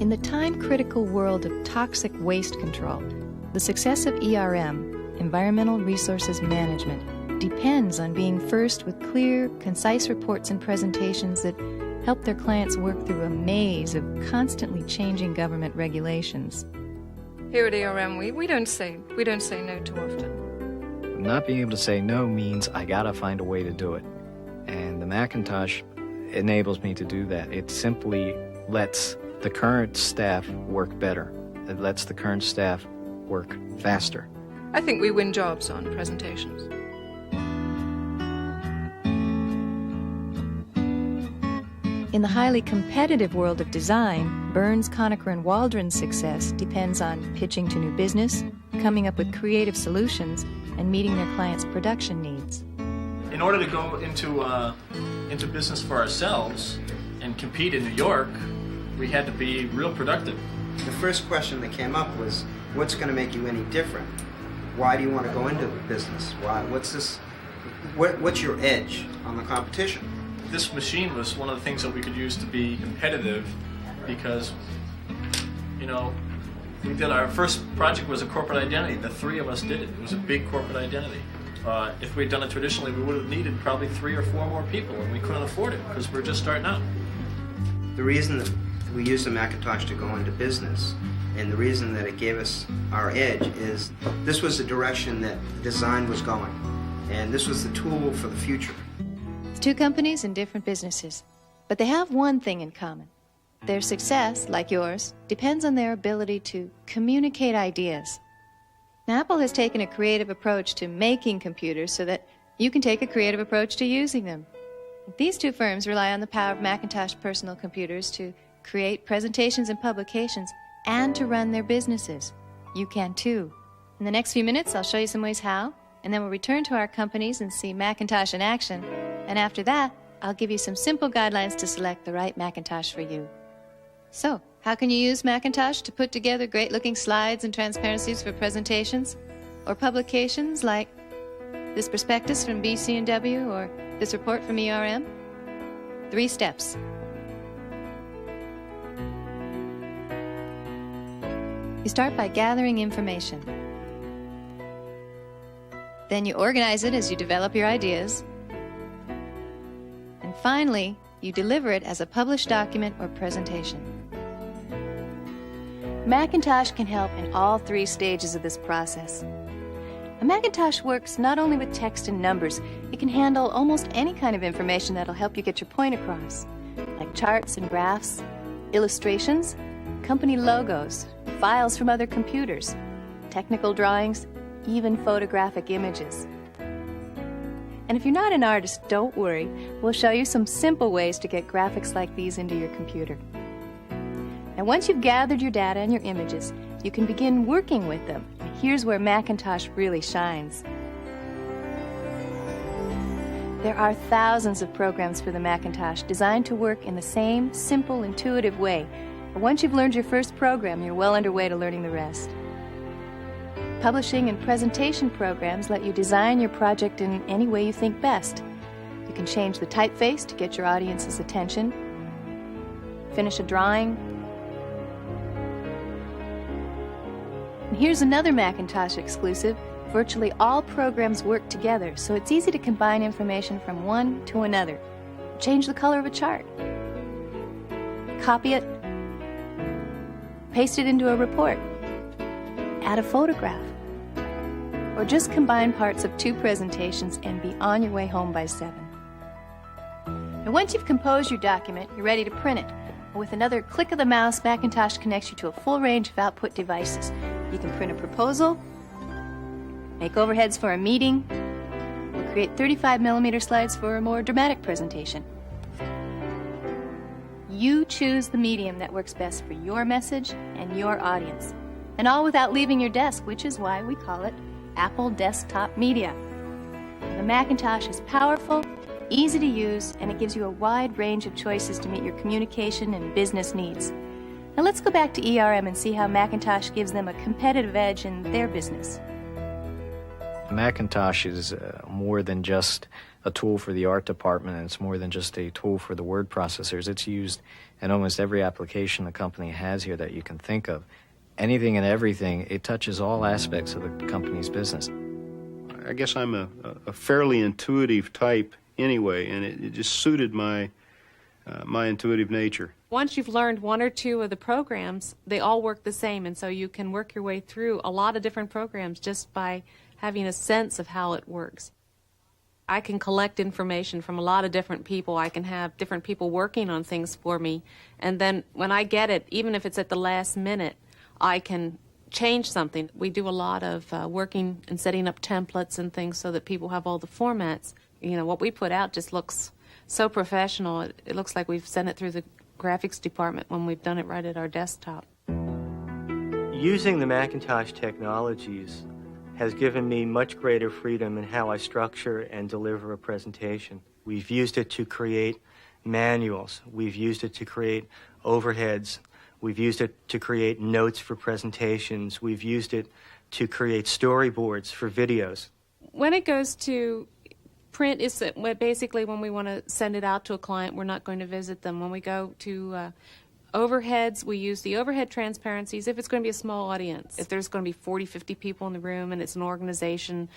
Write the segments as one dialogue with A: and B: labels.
A: In the time-critical world of toxic waste control, the success of ERM, Environmental Resources Management, depends on being first with clear, concise reports and presentations that help their clients work through a maze of constantly changing government regulations.
B: Here at ERM, we don't say no too often.
C: Not being able to say no means I gotta find a way to do it. And the Macintosh enables me to do that. It simply lets the current staff work better. It lets the current staff work faster.
B: I think we win jobs on presentations.
A: In the highly competitive world of design, Burns, Conacher, and Waldron's success depends on pitching to new business, coming up with creative solutions, and meeting their clients' production needs.
D: In order to go into business for ourselves and compete in New York, we had to be real productive.
E: The first question that came up was, what's going to make you any different? Why do you want to go into business? What's your edge on the competition?
D: This machine was one of the things that we could use to be competitive because, we did our first project was a corporate identity. The three of us did it. It was a big corporate identity. If we'd done it traditionally, we would have needed probably 3 or 4 more people, and we couldn't afford it because we were just starting out.
E: The reason that we used the Macintosh to go into business, and the reason that it gave us our edge, is this was the direction that design was going, and this was the tool for the future.
A: It's two companies in different businesses, but they have one thing in common. Their success, like yours, depends on their ability to communicate ideas. Now, Apple has taken a creative approach to making computers so that you can take a creative approach to using them. These two firms rely on the power of Macintosh personal computers to create presentations and publications and to run their businesses. You can too. In the next few minutes, I'll show you some ways how, and then we'll return to our companies and see Macintosh in action. And after that, I'll give you some simple guidelines to select the right Macintosh for you. So, how can you use Macintosh to put together great-looking slides and transparencies for presentations? Or publications like this prospectus from BC&W or this report from ERM? 3 steps. You start by gathering information. Then you organize it as you develop your ideas. And finally, you deliver it as a published document or presentation. Macintosh can help in all 3 stages of this process. A Macintosh works not only with text and numbers, it can handle almost any kind of information that'll help you get your point across, like charts and graphs, illustrations, company logos, files from other computers, technical drawings, even photographic images. And if you're not an artist, don't worry. We'll show you some simple ways to get graphics like these into your computer. And once you've gathered your data and your images, you can begin working with them. Here's where Macintosh really shines. There are thousands of programs for the Macintosh designed to work in the same simple, intuitive way. But once you've learned your first program, you're well underway to learning the rest. Publishing and presentation programs let you design your project in any way you think best. You can change the typeface to get your audience's attention, finish a drawing. And here's another Macintosh exclusive. Virtually all programs work together, so it's easy to combine information from one to another. Change the color of a chart. Copy it. Paste it into a report. Add a photograph. Or just combine parts of 2 presentations and be on your way home by 7. And once you've composed your document, you're ready to print it. With another click of the mouse, Macintosh connects you to a full range of output devices. You can print a proposal, make overheads for a meeting, or create 35mm slides for a more dramatic presentation. You choose the medium that works best for your message and your audience. And all without leaving your desk, which is why we call it Apple Desktop Media. The Macintosh is powerful, easy to use, and it gives you a wide range of choices to meet your communication and business needs. Now let's go back to ERM and see how Macintosh gives them a competitive edge in their business.
C: Macintosh is more than just a tool for the art department, and it's more than just a tool for the word processors. It's used in almost every application the company has here that you can think of. Anything and everything, it touches all aspects of the company's business.
F: I guess I'm a fairly intuitive type anyway, and it just suited my intuitive nature.
G: Once you've learned one or two of the programs, they all work the same, and so you can work your way through a lot of different programs just by having a sense of how it works. I can collect information from a lot of different people. I can have different people working on things for me, and then when I get it, even if it's at the last minute, I can change something. We do a lot of working and setting up templates and things so that people have all the formats. You know, what we put out just looks so professional. It looks like we've sent it through the graphics department when we've done it right at our desktop.
H: Using the Macintosh technologies has given me much greater freedom in how I structure and deliver a presentation. We've used it to create manuals. We've used it to create overheads. We've used it to create notes for presentations. We've used it to create storyboards for videos.
G: When it goes to print, is basically when we want to send it out to a client, we're not going to visit them. When we go to overheads, we use the overhead transparencies if it's going to be a small audience. If there's going to be 40, 50 people in the room and it's an organization,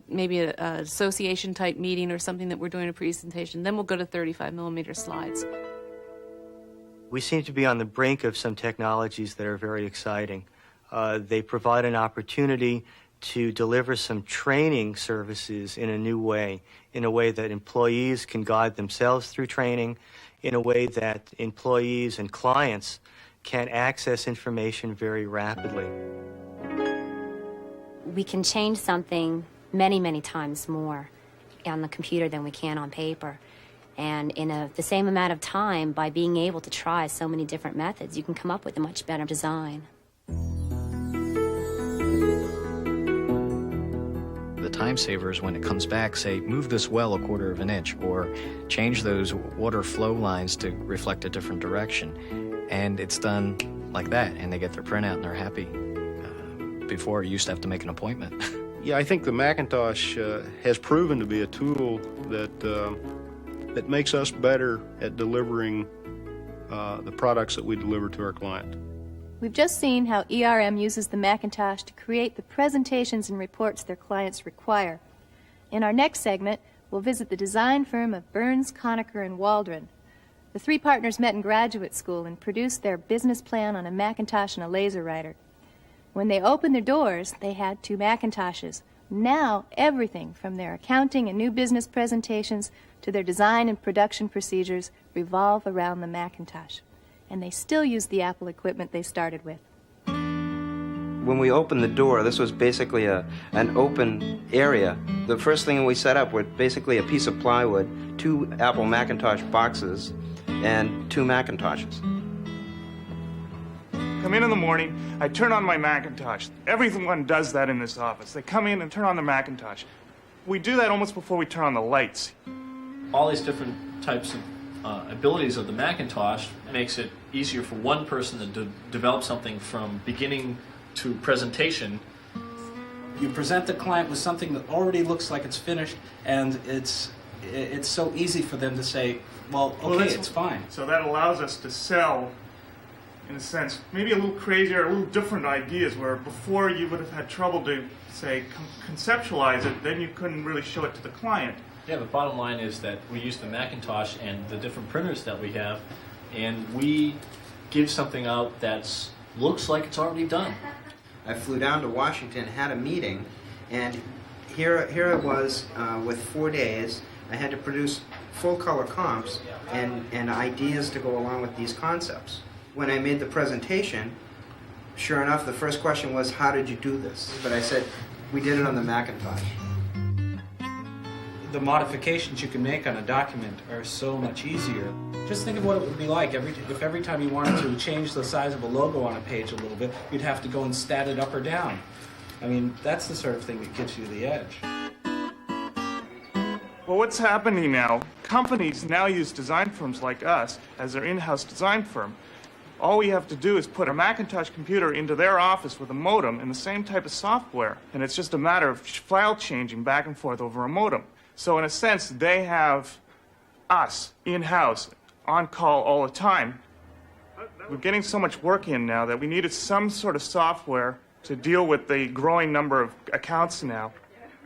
G: maybe an association-type meeting or something that we're doing a presentation, then we'll go to 35-millimeter slides.
H: We seem to be on the brink of some technologies that are very exciting. They provide an opportunity to deliver some training services in a new way, in a way that employees can guide themselves through training, in a way that employees and clients can access information very rapidly.
I: We can change something many, many times more on the computer than we can on paper. And in the same amount of time, by being able to try so many different methods, you can come up with a much better design.
C: The time savers, when it comes back, say, move this well a quarter of an inch, or change those water flow lines to reflect a different direction. And it's done like that, and they get their printout and they're happy. Before, you used to have to make an appointment.
F: Yeah, I think the Macintosh has proven to be a tool that makes us better at delivering the products that we deliver to our client.
J: We've just seen how ERM uses the Macintosh to create the presentations and reports their clients require. In our next segment, we'll visit the design firm of Burns, Conacher, and Waldron. The three partners met in graduate school and produced their business plan on a Macintosh and a laser writer. When they opened their doors, they had two Macintoshes. Now, everything from their accounting and new business presentations to their design and production procedures revolve around the Macintosh. And they still use the Apple equipment they started with.
E: When we opened the door, this was basically an open area. The first thing we set up was basically a piece of plywood, two Apple Macintosh boxes, and two Macintoshes.
K: Come in the morning, I turn on my Macintosh. Everyone does that in this office. They come in and turn on the Macintosh. We do that almost before we turn on the lights.
D: All these different types of abilities of the Macintosh makes it easier for one person to develop something from beginning to presentation.
L: You present the client with something that already looks like it's finished, and it's so easy for them to say, well, okay, it's fine.
K: So that allows us to sell, in a sense, maybe a little crazier, a little different ideas, where before you would have had trouble to, say, conceptualize it, then you couldn't really show it to the client.
D: Yeah, the bottom line is that we use the Macintosh and the different printers that we have, and we give something out that looks like it's already done.
E: I flew down to Washington, had a meeting, and here it was with 4 days. I had to produce full-color comps and ideas to go along with these concepts. When I made the presentation, sure enough, the first question was, how did you do this? But I said, we did it on the Macintosh.
L: The modifications you can make on a document are so much easier. Just think of what it would be like if every time you wanted to change the size of a logo on a page a little bit, you'd have to go and stat it up or down. I mean, that's the sort of thing that gets you the edge.
K: Well, what's happening now, companies now use design firms like us as their in-house design firm. All we have to do is put a Macintosh computer into their office with a modem and the same type of software, and it's just a matter of file changing back and forth over a modem. So in a sense, they have us in-house, on call all the time. We're getting so much work in now that we needed some sort of software to deal with the growing number of accounts now.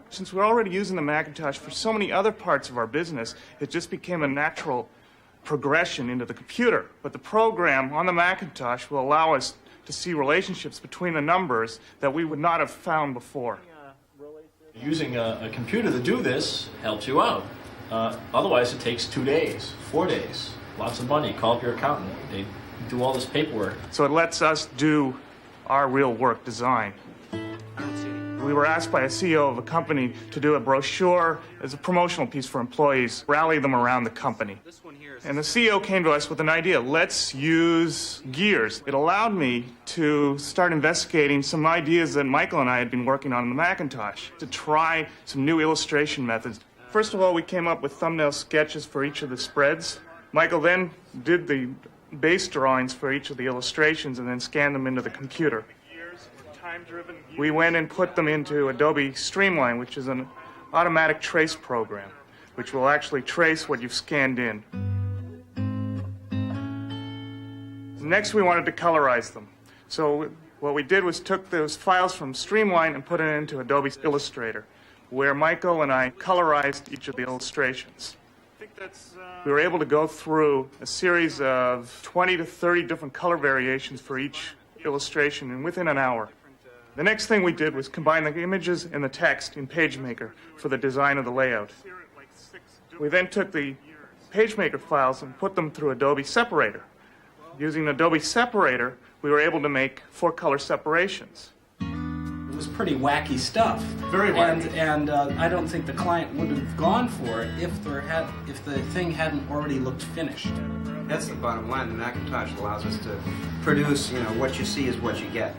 K: Since we're already using the Macintosh for so many other parts of our business, it just became a natural progression into the computer. But the program on the Macintosh will allow us to see relationships between the numbers that we would not have found before.
D: Using a computer to do this helps you out. Otherwise, it takes 2 days, 4 dadays, lots of money. Call up your accountant. They do all this paperwork.
K: So it lets us do our real work, design. We were asked by a CEO of a company to do a brochure as a promotional piece for employees, rally them around the company. And the CEO came to us with an idea. Let's use gears. It allowed me to start investigating some ideas that Michael and I had been working on in the Macintosh, to try some new illustration methods. First of all, we came up with thumbnail sketches for each of the spreads. Michael then did the base drawings for each of the illustrations and then scanned them into the computer. We went and put them into Adobe Streamline, which is an automatic trace program, which will actually trace what you've scanned in. Next, we wanted to colorize them. So what we did was took those files from Streamline and put it into Adobe Illustrator, where Michael and I colorized each of the illustrations. We were able to go through a series of 20 to 30 different color variations for each illustration and within an hour. The next thing we did was combine the images and the text in PageMaker for the design of the layout. We then took the PageMaker files and put them through Adobe Separator. Using Adobe Separator, we were able to make 4-color separations.
L: It was pretty wacky stuff.
K: Very wacky.
L: And I don't think the client would have gone for it if the thing hadn't already looked finished.
E: That's the bottom line. The Macintosh allows us to produce, what you see is what you get.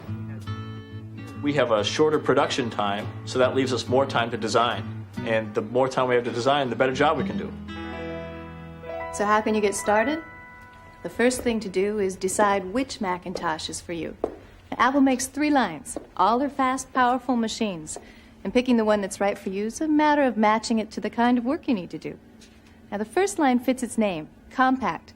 D: We have a shorter production time, so that leaves us more time to design. And the more time we have to design, the better job we can do.
J: So how can you get started? The first thing to do is decide which Macintosh is for you. Now, Apple makes 3 lines. All are fast, powerful machines. And picking the one that's right for you is a matter of matching it to the kind of work you need to do. Now, the first line fits its name, compact.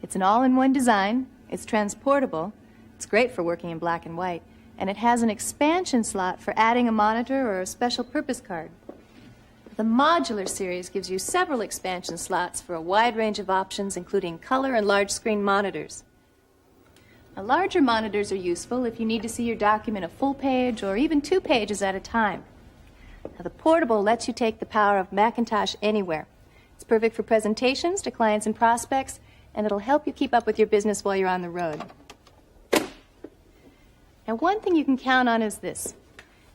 J: It's an all-in-one design, it's transportable, it's great for working in black and white, and it has an expansion slot for adding a monitor or a special purpose card. The modular series gives you several expansion slots for a wide range of options, including color and large screen monitors. Now, larger monitors are useful if you need to see your document a full page or even 2 pages at a time. Now, the portable lets you take the power of Macintosh anywhere. It's perfect for presentations to clients and prospects, and it'll help you keep up with your business while you're on the road. Now, one thing you can count on is this.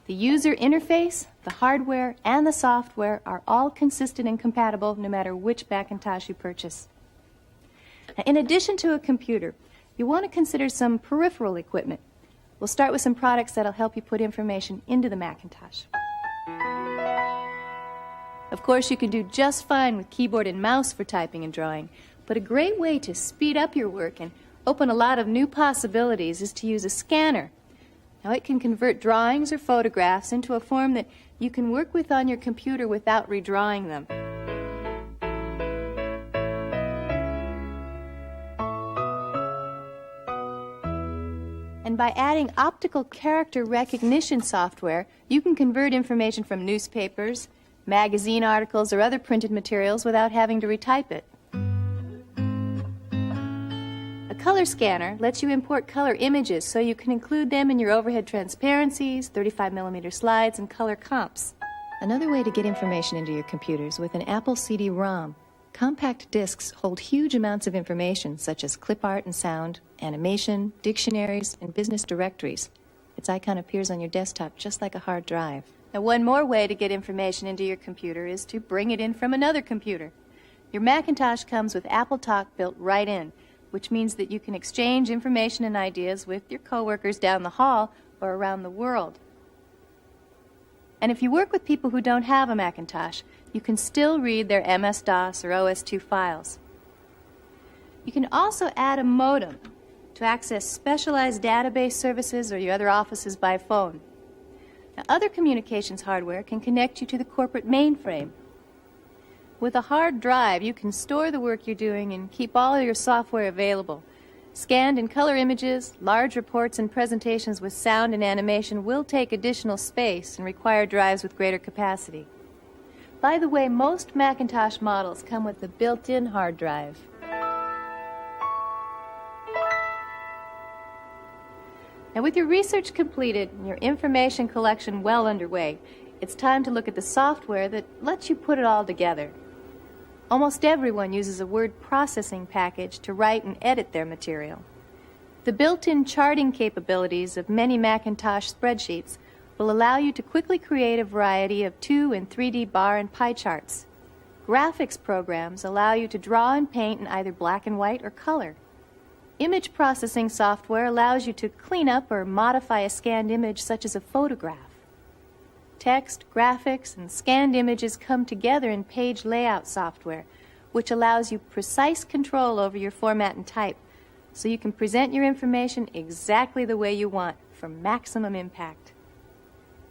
J: The user interface, the hardware, and the software are all consistent and compatible no matter which Macintosh you purchase. Now, in addition to a computer, you want to consider some peripheral equipment. We'll start with some products that'll help you put information into the Macintosh. Of course, you can do just fine with keyboard and mouse for typing and drawing, but a great way to speed up your work and open a lot of new possibilities is to use a scanner. Now, it can convert drawings or photographs into a form that you can work with on your computer without redrawing them. And by adding optical character recognition software, you can convert information from newspapers, magazine articles, or other printed materials without having to retype it. A color scanner lets you import color images so you can include them in your overhead transparencies, 35mm slides, and color comps.
A: Another way to get information into your computers with an Apple CD-ROM. Compact discs hold huge amounts of information such as clip art and sound, animation, dictionaries, and business directories. Its icon appears on your desktop just like a hard drive.
J: Now, one more way to get information into your computer is to bring it in from another computer. Your Macintosh comes with Apple Talk built right in, which means that you can exchange information and ideas with your coworkers down the hall or around the world. And if you work with people who don't have a Macintosh, you can still read their MS-DOS or OS/2 files. You can also add a modem to access specialized database services or your other offices by phone. Now, other communications hardware can connect you to the corporate mainframe. With a hard drive, you can store the work you're doing and keep all of your software available. Scanned and color images, large reports, and presentations with sound and animation will take additional space and require drives with greater capacity. By the way, most Macintosh models come with a built-in hard drive. Now, with your research completed and your information collection well underway, it's time to look at the software that lets you put it all together. Almost everyone uses a word processing package to write and edit their material. The built-in charting capabilities of many Macintosh spreadsheets will allow you to quickly create a variety of 2 and 3D bar and pie charts. Graphics programs allow you to draw and paint in either black and white or color. Image processing software allows you to clean up or modify a scanned image such as a photograph. Text, graphics, and scanned images come together in page layout software, which allows you precise control over your format and type, so you can present your information exactly the way you want for maximum impact.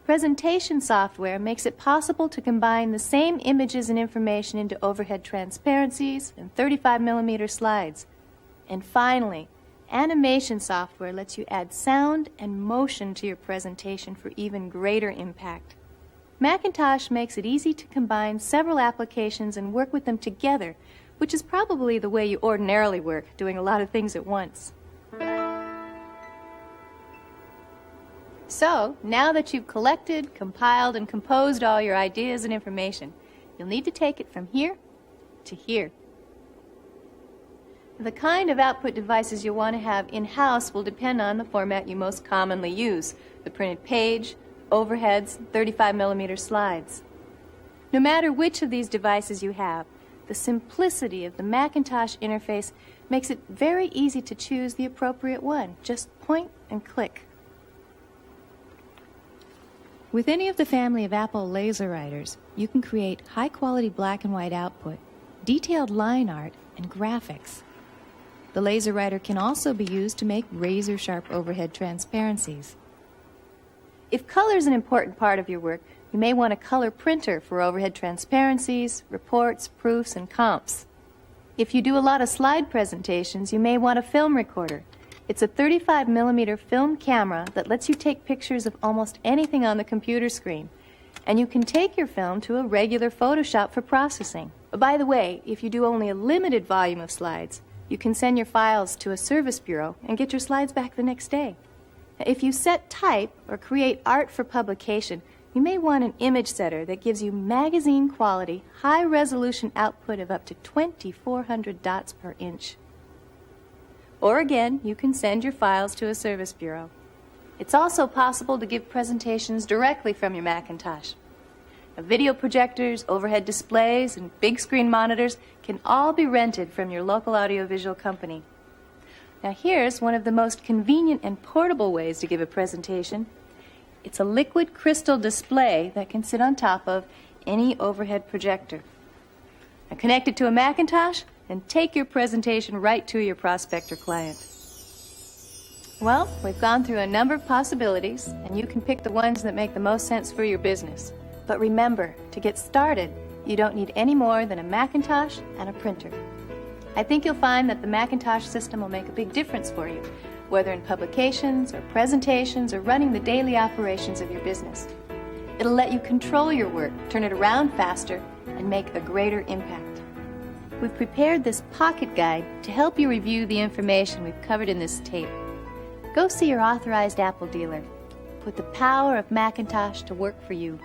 J: Presentation software makes it possible to combine the same images and information into overhead transparencies and 35mm slides. And finally, animation software lets you add sound and motion to your presentation for even greater impact. Macintosh makes it easy to combine several applications and work with them together, which is probably the way you ordinarily work, doing a lot of things at once. So, now that you've collected, compiled, and composed all your ideas and information, you'll need to take it from here to here. The kind of output devices you'll want to have in-house will depend on the format you most commonly use, the printed page, overheads, 35mm slides. No matter which of these devices you have, the simplicity of the Macintosh interface makes it very easy to choose the appropriate one. Just point and click.
A: With any of the family of Apple laser writers, you can create high-quality black and white output, detailed line art, and graphics. The laser writer can also be used to make razor-sharp overhead transparencies.
J: If color is an important part of your work, you may want a color printer for overhead transparencies, reports, proofs, and comps. If you do a lot of slide presentations, you may want a film recorder. It's a 35mm film camera that lets you take pictures of almost anything on the computer screen. And you can take your film to a regular Photoshop for processing. By the way, if you do only a limited volume of slides, you can send your files to a service bureau and get your slides back the next day. If you set type or create art for publication, you may want an image setter that gives you magazine quality, high-resolution output of up to 2,400 dots per inch. Or again, you can send your files to a service bureau. It's also possible to give presentations directly from your Macintosh. Now, video projectors, overhead displays, and big screen monitors can all be rented from your local audiovisual company. Now here's one of the most convenient and portable ways to give a presentation. It's a liquid crystal display that can sit on top of any overhead projector. Now connect it to a Macintosh and take your presentation right to your prospect or client. Well, we've gone through a number of possibilities, and you can pick the ones that make the most sense for your business. But remember, to get started, you don't need any more than a Macintosh and a printer. I think you'll find that the Macintosh system will make a big difference for you, whether in publications or presentations or running the daily operations of your business. It'll let you control your work, turn it around faster, and make a greater impact. We've prepared this pocket guide to help you review the information we've covered in this tape. Go see your authorized Apple dealer. Put the power of Macintosh to work for you.